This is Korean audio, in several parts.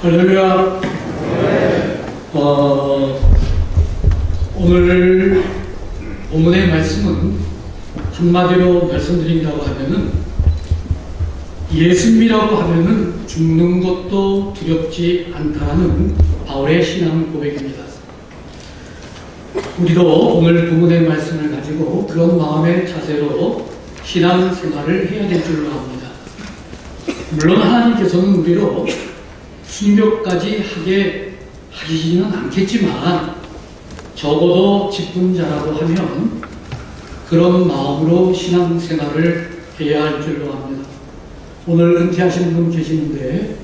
할렐루야. 오늘 본문의 말씀은 한마디로 말씀드린다고 하면은 예수 믿으라고 하면은 죽는 것도 두렵지 않다는 바울의 신앙 고백입니다. 우리도 오늘 본문의 말씀을 가지고 그런 마음의 자세로 신앙 생활을 해야 될 줄로 압니다. 물론 하나님께서는 우리로 순교까지 하게 하시지는 않겠지만 적어도 직분자라고 하면 그런 마음으로 신앙생활을 해야 할 줄로 압니다. 오늘 은퇴하시는 분 계시는데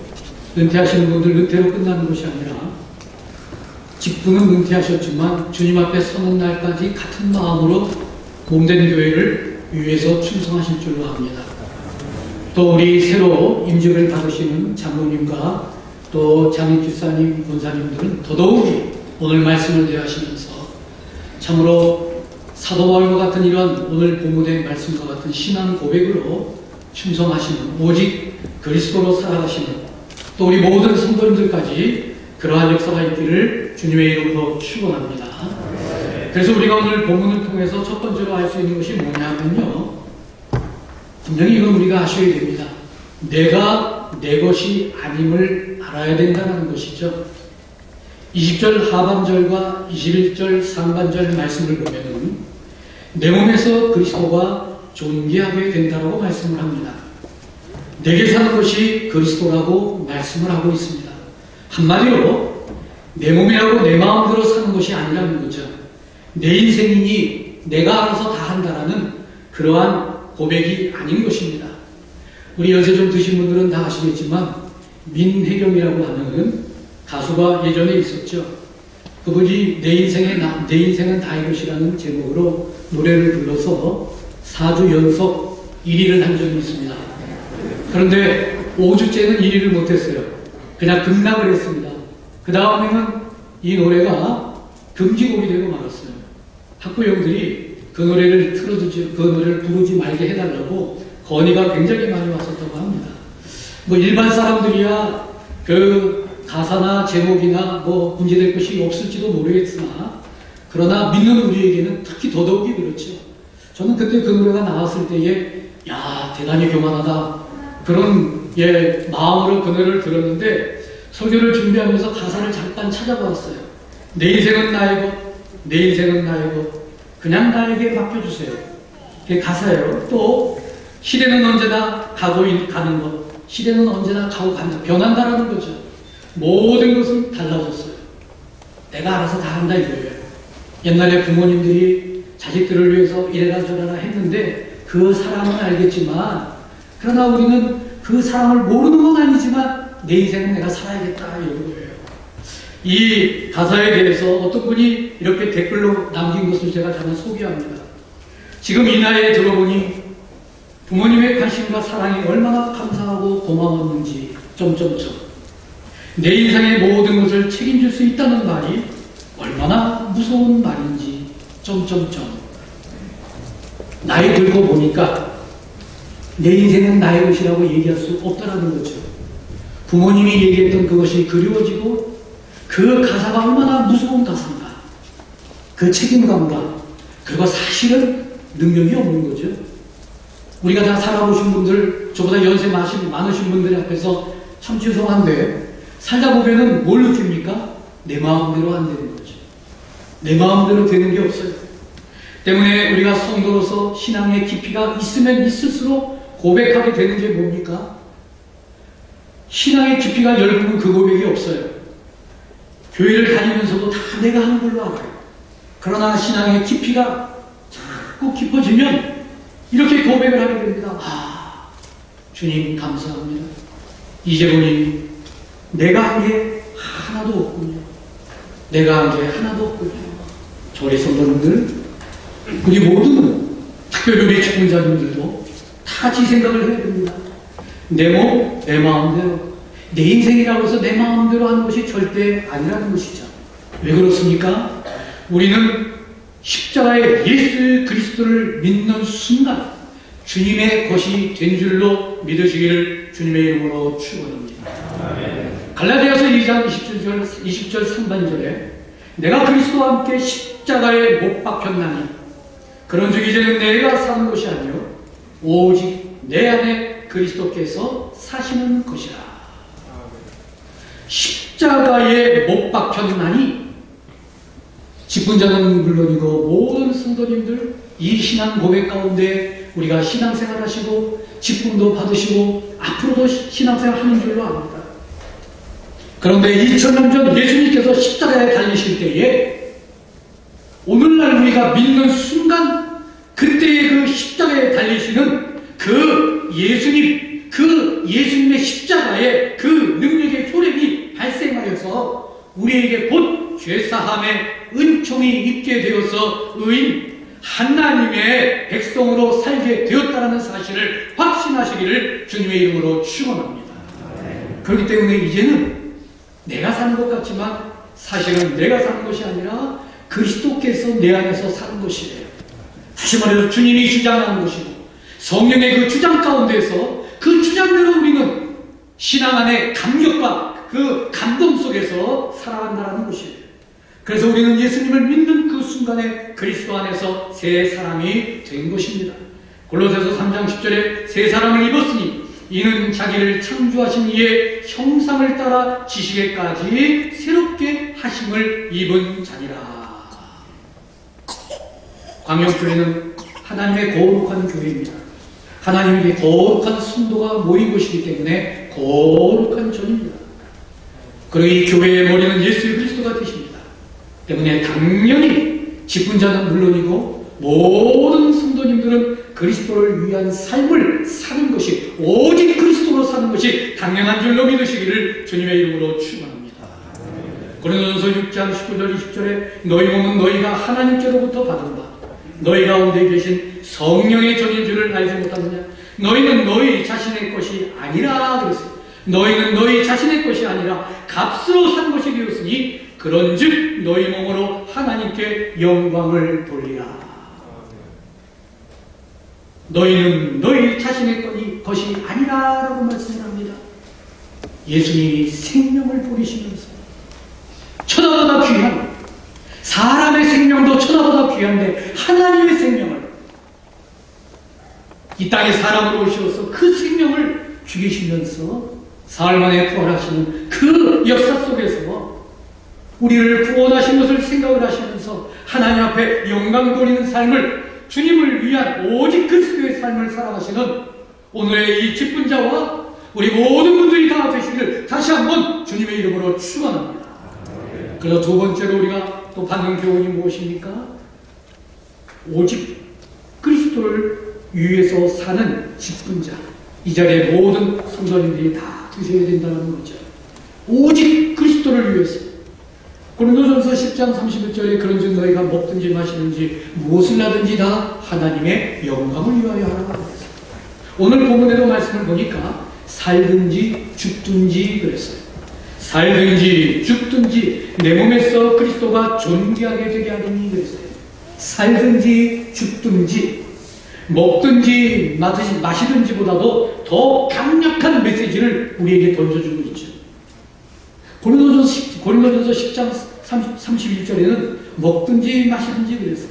은퇴하시는 분들 은퇴로 끝나는 것이 아니라 직분은 은퇴하셨지만 주님 앞에 서는 날까지 같은 마음으로 몸된 교회를 위해서 충성하실 줄로 압니다. 또 우리 새로 임직을 받으시는 장로님과 또 장인집사님, 권사님들은 더더욱이 오늘 말씀을 대하시면서 참으로 사도 바울과 같은 이런 오늘 본문의 말씀과 같은 신앙 고백으로 충성하시는 오직 그리스도로 살아가시는 또 우리 모든 성도님들까지 그러한 역사가 있기를 주님의 이름으로 축원합니다. 그래서 우리가 오늘 본문을 통해서 첫 번째로 알 수 있는 것이 뭐냐면요, 분명히 이건 우리가 아셔야 됩니다. 내가 내 것이 아님을 알아야 된다는 것이죠. 20절 하반절과 21절 상반절 말씀을 보면은 내 몸에서 그리스도가 존귀하게 된다라고 말씀을 합니다. 내게 사는 것이 그리스도라고 말씀을 하고 있습니다. 한마디로 내 몸이라고 내 마음대로 사는 것이 아니라는 거죠. 내 인생이니 내가 알아서 다 한다라는 그러한 고백이 아닌 것입니다. 우리 연세 좀 드신 분들은 다 아시겠지만 민혜경이라고 하는 가수가 예전에 있었죠. 그분이 내 인생은 다 이것이라는 제목으로 노래를 불러서 4주 연속 1위를 한 적이 있습니다. 그런데 5주째는 1위를 못했어요. 그냥 등락을 했습니다. 그 다음에는 이 노래가 금지곡이 되고 말았어요. 학부형들이 그 노래를 그 노래를 부르지 말게 해달라고 건의가 굉장히 많이 왔었다고 합니다. 뭐 일반 사람들이야 그 가사나 제목이나 뭐 문제될 것이 없을지도 모르겠으나 그러나 믿는 우리에게는 특히 더더욱이 그렇죠. 저는 그때 그 노래가 나왔을 때에 야 대단히 교만하다 그런 마음으로 그 노래를 들었는데 설교를 준비하면서 가사를 잠깐 찾아봤어요. 내 인생은 나의 것, 내 인생은 나의 것, 그냥 나에게 맡겨주세요. 그게 가사예요. 또 시대는 언제나 가는 것, 시대는 언제나 가고 간다. 변한다라는 거죠. 모든 것은 달라졌어요. 내가 알아서 다 한다 이거예요. 옛날에 부모님들이 자식들을 위해서 이래라 저래라 했는데 그 사랑은 알겠지만 그러나 우리는 그 사랑을 모르는 건 아니지만 내 인생은 내가 살아야겠다 이런 거예요. 이 가사에 대해서 어떤 분이 이렇게 댓글로 남긴 것을 제가 잠깐 소개합니다. 지금 이 나이에 들어보니 부모님의 관심과 사랑이 얼마나 감사하고 고마웠는지 내 인생의 모든 것을 책임질 수 있다는 말이 얼마나 무서운 말인지 나이 들고 보니까 내 인생은 나의 것이라고 얘기할 수 없다는 거죠. 부모님이 얘기했던 그것이 그리워지고 그 가사가 얼마나 무서운 가사인가, 그 책임감과 그리고 사실은 능력이 없는 거죠. 우리가 다 살아보신 분들, 저보다 연세 많으신 분들 앞에서 참 죄송한데 살다 보면은 뭘 느낍니까? 내 마음대로 안 되는 거죠. 내 마음대로 되는 게 없어요. 때문에 우리가 성도로서 신앙의 깊이가 있으면 있을수록 고백하게 되는 게 뭡니까? 신앙의 깊이가 넓으면 그 고백이 없어요. 교회를 다니면서도 다 내가 하는 걸로 알아요. 그러나 신앙의 깊이가 자꾸 깊어지면 이렇게 고백을 하게 됩니다. 아, 주님 감사합니다. 이제 보니 내가 한 게 하나도 없군요. 내가 한 게 하나도 없군요. 저희 성도님들, 우리 모두는 특별히 우리 직분자님들도 다 같이 생각을 해야 됩니다. 내 몸, 내 마음대로 내 인생이라고 해서 내 마음대로 하는 것이 절대 아니라는 것이죠. 왜 그렇습니까? 우리는 십자가의 예수 그리스도를 믿는 순간 주님의 것이 된 줄로 믿으시기를 주님의 이름으로 축원합니다. 갈라디아서 2장 20절 상반절에 내가 그리스도와 함께 십자가에 못 박혔나니 그런즉 이제는 내가 사는 것이 아니요 오직 내 안에 그리스도께서 사시는 것이라. 십자가에 못 박혔나니 직분자는 물론이고 모든 성도님들 이 신앙 고백 가운데 우리가 신앙생활 하시고 직분도 받으시고 앞으로도 신앙생활 하는 줄로 압니다. 그런데 2000년 전 예수님께서 십자가에 달리실 때에 오늘날 우리가 믿는 순간 그때의 그 십자가에 달리시는 그 예수님, 그 예수님의 십자가의 그 능력의 효력이 발생하여서 우리에게 곧 죄사함의 은총이 있게 되어서 의인 하나님의 백성으로 살게 되었다는 사실을 확신하시기를 주님의 이름으로 축원합니다. 그렇기 때문에 이제는 내가 사는 것 같지만 사실은 내가 사는 것이 아니라 그리스도께서 내 안에서 사는 것이에요. 다시 말해서 주님이 주장하는 것이고 성령의 그 주장 가운데서 그 주장대로 우리는 신앙 안에 감격과 그 감동 속에서 살아간다는 것이에요. 그래서 우리는 예수님을 믿는 그 순간에 그리스도 안에서 새 사람이 된 것입니다. 골로새서 3장 10절에 새 사람을 입었으니 이는 자기를 창조하신 이의 형상을 따라 지식에까지 새롭게 하심을 입은 자니라. 광역교회는 하나님의 거룩한 교회입니다. 하나님의 거룩한 순도가 모인 것이기 때문에 거룩한 전입니다. 그리고 이 교회의 머리는 예수 그리스도가 되십니다. 때문에 당연히 직분자는 물론이고 모든 성도님들은 그리스도를 위한 삶을 사는 것이 오직 그리스도로 사는 것이 당연한 줄로 믿으시기를 주님의 이름으로 축원합니다. 고린도전서 6장 19절 20절에 너희 몸은 너희가 하나님께로부터 받은 바 너희 가운데 계신 성령의 전인 줄을 알지 못하느냐. 너희는 너희 자신의 것이 아니라 그랬어요. 너희는 너희 자신의 것이 아니라 값으로 산 것이 되었으니 그런즉 너희 몸으로 하나님께 영광을 돌리라. 너희는 너희 자신의 것이 아니라라고 말씀을 합니다. 예수님이 생명을 버리시면서 천하보다 귀한 사람의 생명도 천하보다 귀한데 하나님의 생명을 이 땅에 사람으로 오셔서 그 생명을 죽이시면서 사흘 만에 부활하시는 그 역사 속에서 우리를 구원하신 것을 생각을 하시면서 하나님 앞에 영광 돌리는 삶을 주님을 위한 오직 그리스도의 삶을 살아가시는 오늘의 이 직분자와 우리 모든 분들이 다 되시기를 다시 한번 주님의 이름으로 축원합니다. 그래서 두 번째로 우리가 또 받는 교훈이 무엇입니까? 오직 그리스도를 위해서 사는 직분자. 이 자리에 모든 성도님들이 다 드셔야 된다는 거죠. 오직 그리스도를 위해서. 고린도전서 10장 31절에 그런즉 너희가 먹든지 마시든지 무엇을 하든지 다 하나님의 영광을 위하여 하라. 오늘 본문에도 말씀을 보니까 살든지 죽든지 그랬어요. 살든지 죽든지 내 몸에서 그리스도가 존귀하게 되게 하리니 그랬어요. 살든지 죽든지 먹든지 마시든지보다도 더 강력한 메시지를 우리에게 던져주고 있죠. 고린도전서 10장 31절에는 먹든지 마시든지 그랬어요.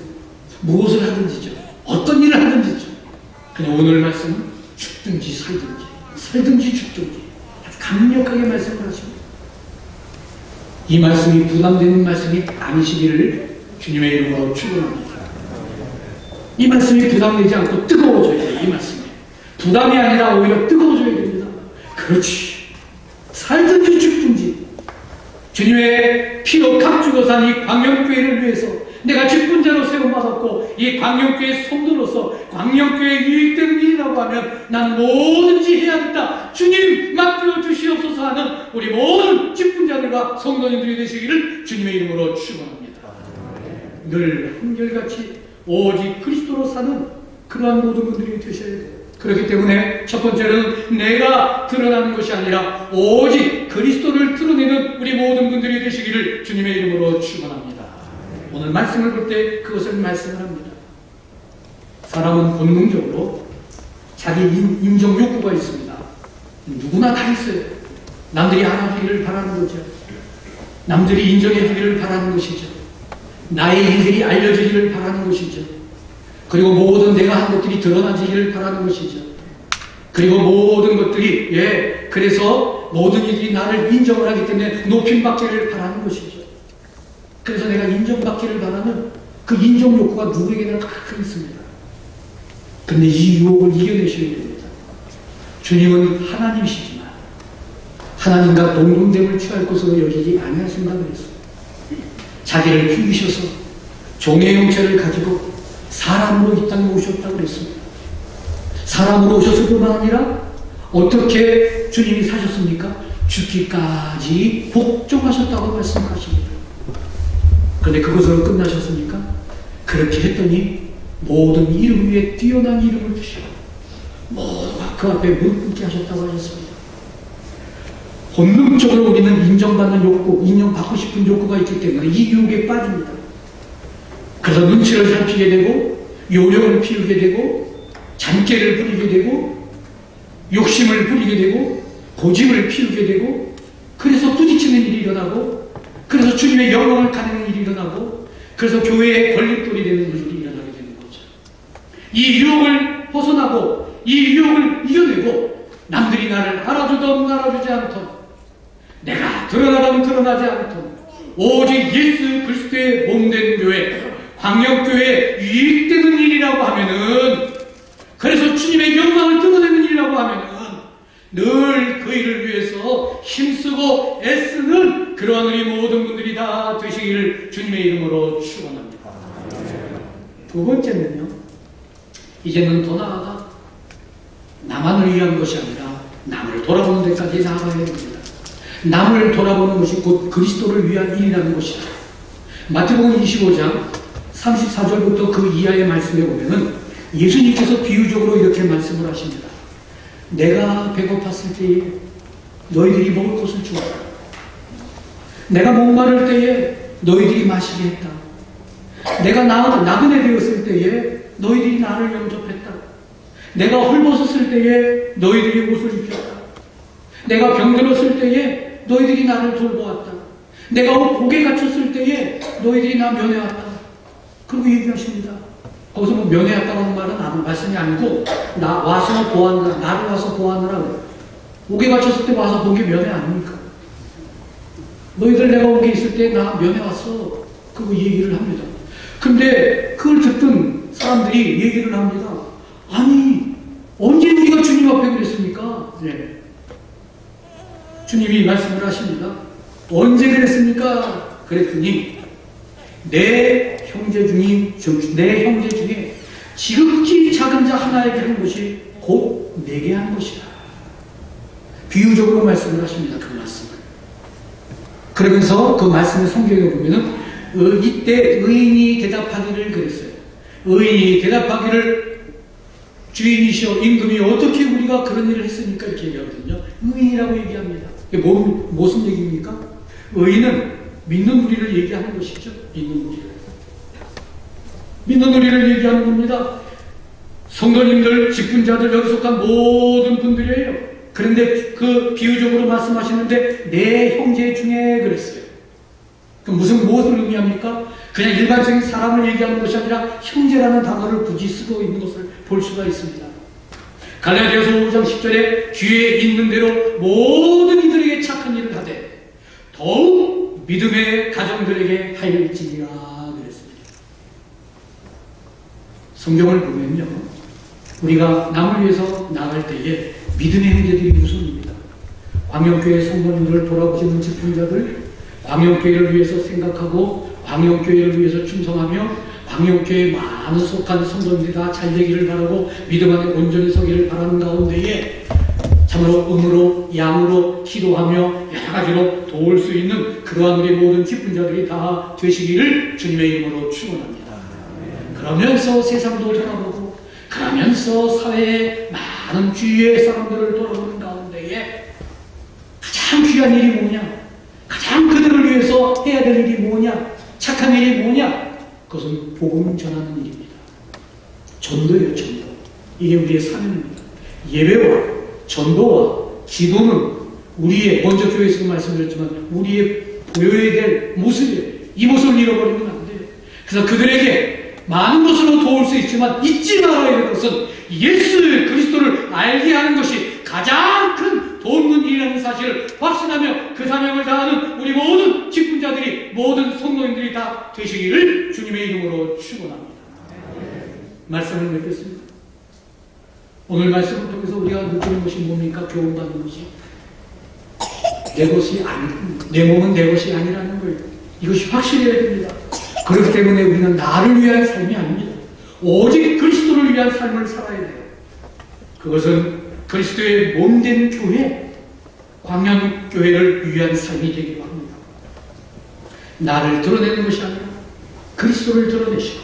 무엇을 하든지죠. 어떤 일을 하든지죠. 그냥 오늘 말씀은 죽든지 살든지 죽든지 아주 강력하게 말씀을 하십니다. 이 말씀이 부담되는 말씀이 아니시기를 주님의 이름으로 축원합니다. 이 말씀이 부담되지 않고 뜨거워져야 돼요. 이 말씀이 부담이 아니라 오히려 뜨거워져야 됩니다. 그렇지. 살든지 죽든지 주님의 피로 값주고 산 이 광역교회를 위해서 내가 직분자로 세움받았고 이 광역교회 성도로서 광역교회에 유익되는 일이라고 하면 나는 뭐든지 해야겠다. 주님 맡겨주시옵소서 하는 우리 모든 직분자들과 성도님들이 되시기를 주님의 이름으로 축원합니다. 늘 한결같이 오직 그리스도로 사는 그러한 모든 분들이 되셔야 돼요. 그렇기 때문에 첫 번째는 내가 드러나는 것이 아니라 오직 그리스도를 드러내는 우리 모든 분들이 되시기를 주님의 이름으로 축원합니다. 오늘 말씀을 볼 때 그것을 말씀을 합니다. 사람은 본능적으로 자기 인정 욕구가 있습니다. 누구나 다 있어요. 남들이 알아주기를 바라는 거죠. 남들이 인정해 주기를 바라는 것이죠. 나의 일들이 알려지기를 바라는 것이죠. 그리고 모든 내가 한 것들이 드러나지기를 바라는 것이죠. 그리고 모든 것들이 그래서 모든 일들이 나를 인정을 하기 때문에 높임받기를 바라는 것이죠. 그래서 내가 인정받기를 바라는 그 인정 욕구가 누구에게나 다 있습니다. 근데 이 유혹을 이겨내셔야 됩니다. 주님은 하나님이시지만 하나님과 동등됨을 취할 것으로 여기지 아니하신다 그랬어요. 자기를 비우셔서 종의 형체를 가지고 사람으로 이 땅에 오셨다고 그랬습니다. 사람으로 오셔서 그만 아니라 어떻게 주님이 사셨습니까? 죽기까지 복종하셨다고 말씀하십니다. 그런데 그것으로 끝나셨습니까? 그렇게 했더니 모든 이름 위에 뛰어난 이름을 주시고 모두가 그 앞에 무릎 꿇게 하셨다고 하셨습니다. 본능적으로 우리는 인정받는 욕구, 인정받고 싶은 욕구가 있기 때문에 이 유혹에 빠집니다. 그래서 눈치를 살피게 되고 요령을 피우게 되고 잔꾀를 부리게 되고 욕심을 부리게 되고 고집을 피우게 되고 그래서 부딪히는 일이 일어나고 그래서 주님의 영광을 가리는 일이 일어나고 그래서 교회의 걸림돌이 되는 일이 일어나게 되는 거죠. 이 유혹을 벗어나고 이 유혹을 이겨내고 남들이 나를 알아주던 알아주지 않던 내가 드러나던 드러나지 않던 오직 예수 그리스도의 몸된 교회 광역교회에 유익되는 일이라고 하면은 그래서 주님의 영광을 드러내는 일이라고 하면은 늘 그 일을 위해서 힘쓰고 애쓰는 그러한 우리 모든 분들이 다 되시기를 주님의 이름으로 축원합니다. 두 번째는요, 이제는 더 나아가 나만을 위한 것이 아니라 남을 돌아보는 데까지 나아가야 됩니다. 남을 돌아보는 것이 곧 그리스도를 위한 일이라는 것이죠. 마태복음 25장 34절부터 그 이하의 말씀에 보면은 예수님께서 비유적으로 이렇게 말씀을 하십니다. 내가 배고팠을 때에 너희들이 먹을 것을 주었다. 내가 목마를 때에 너희들이 마시게 했다. 내가 나그네 되었을 때에 너희들이 나를 영접했다. 내가 헐벗었을 때에 너희들이 옷을 입혔다. 내가 병들었을 때에 너희들이 나를 돌보았다. 내가 복에 갇혔을 때에 너희들이 나 면회왔다. 그리고 얘기하십니다. 거기서 뭐 면회했다는 말은 말씀이 아니고 나를 와서 보았느라 목에 갇혔을 때 와서 본 게 면회 아닙니까? 너희들 내가 오게 있을 때 나 면회 왔어. 그거 얘기를 합니다. 근데 그걸 듣던 사람들이 얘기를 합니다. 아니 언제 우리가 주님 앞에 그랬습니까? 네. 주님이 말씀을 하십니다. 언제 그랬습니까? 그랬더니 내 형제 중에 지극히 작은 자 하나에게 한 것이 곧 내게 한 것이다. 비유적으로 말씀을 하십니다. 그 말씀을. 그러면서 그 말씀을 성경에 보면은 이때 의인이 대답하기를 그랬어요. 의인이 대답하기를 주인이시여 임금이 어떻게 우리가 그런 일을 했으니까 이렇게 얘기하거든요. 의인이라고 얘기합니다. 이게 무슨 얘기입니까? 의인은 믿는 우리를 얘기하는 것이죠. 믿는 우리를 얘기하는 겁니다. 성도님들, 직분자들, 여기 속한 모든 분들이에요. 그런데 그 비유적으로 말씀하시는데 내 형제 중에 그랬어요. 그럼 무엇을 의미합니까? 그냥 일반적인 사람을 얘기하는 것이 아니라 형제라는 단어를 굳이 쓰고 있는 것을 볼 수가 있습니다. 갈라디아서 5장 10절에 귀에 있는 대로 모든 이들에게 착한 일을 하되 더욱 믿음의 가정들에게 하일지니라 그랬습니다. 성경을 보면요, 우리가 남을 위해서 나갈 때에 믿음의 형제들이 우선입니다. 광역교회 성도님들을 돌아보시는 직분자들, 광역교회를 위해서 생각하고 광역교회를 위해서 충성하며 광역교회에 많은 속한 성도님들이 다 잘되기를 바라고 믿음 안에 온전히 서기를 바라는 가운데에 참으로 음으로 양으로 기도하며 여러 가지로 도울 수 있는 그러한 우리 모든 직분자들이 다 되시기를 주님의 이름으로 축원합니다. 그러면서 세상도 돌아보고 그러면서 사회에 많은 주위의 사람들을 돌아보는 가운데에 가장 귀한 일이 뭐냐, 가장 그들을 위해서 해야 될 일이 뭐냐, 착한 일이 뭐냐, 그것은 복음 전하는 일입니다. 전도예요. 전도. 이게 우리의 사명입니다. 예배와 전도와 기도는 우리의, 먼저 교회에서 말씀드렸지만 우리의 보여야 될 모습이에요. 이 모습을 잃어버리면 안 돼요. 그래서 그들에게 많은 것으로 도울 수 있지만 잊지 말아야 할 것은 예수 그리스도를 알게 하는 것이 가장 큰 돕는 일이라는 사실을 확신하며 그 사명을 다하는 우리 모든 직분자들이, 모든 성도님들이 다 되시기를 주님의 이름으로 축원합니다. 말씀을 맺겠습니다. 오늘 말씀을 통해서 우리가 느끼는 것이 뭡니까? 교훈받는 것이 내 것이 내 몸은 내 것이 아니라는 거예요. 이것이 확실해야 됩니다. 그렇기 때문에 우리는 나를 위한 삶이 아닙니다. 오직 그리스도를 위한 삶을 살아야 돼요. 그것은 그리스도의 몸된 교회, 광년교회를 위한 삶이 되기로 합니다. 나를 드러내는 것이 아니라 그리스도를 드러내시고,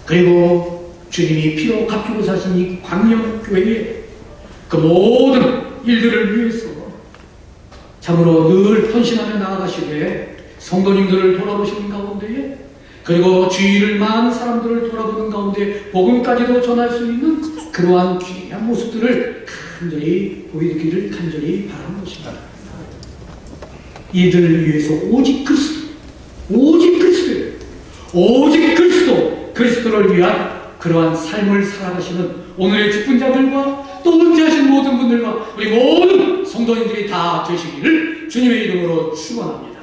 그리고 주님이 피로 갚히고 사신 이 광년교회의 그 모든 일들을 위해서 참으로 늘 헌신하며 나아가시되 성도님들을 돌아보시는 가운데에, 그리고 주위를 많은 사람들을 돌아보는 가운데 복음까지도 전할 수 있는 그러한 귀한 모습들을 간절히 보이기를 간절히 바라는 것입니다. 이들을 위해서 오직 그리스도, 오직 그리스도, 오직 그리스도, 그리스도를 위한 그러한 삶을 살아가시는 오늘의 직분자들과 또 은퇴하신 모든 분들과 우리 모든 성도님들이 다 되시기를 주님의 이름으로 축원합니다.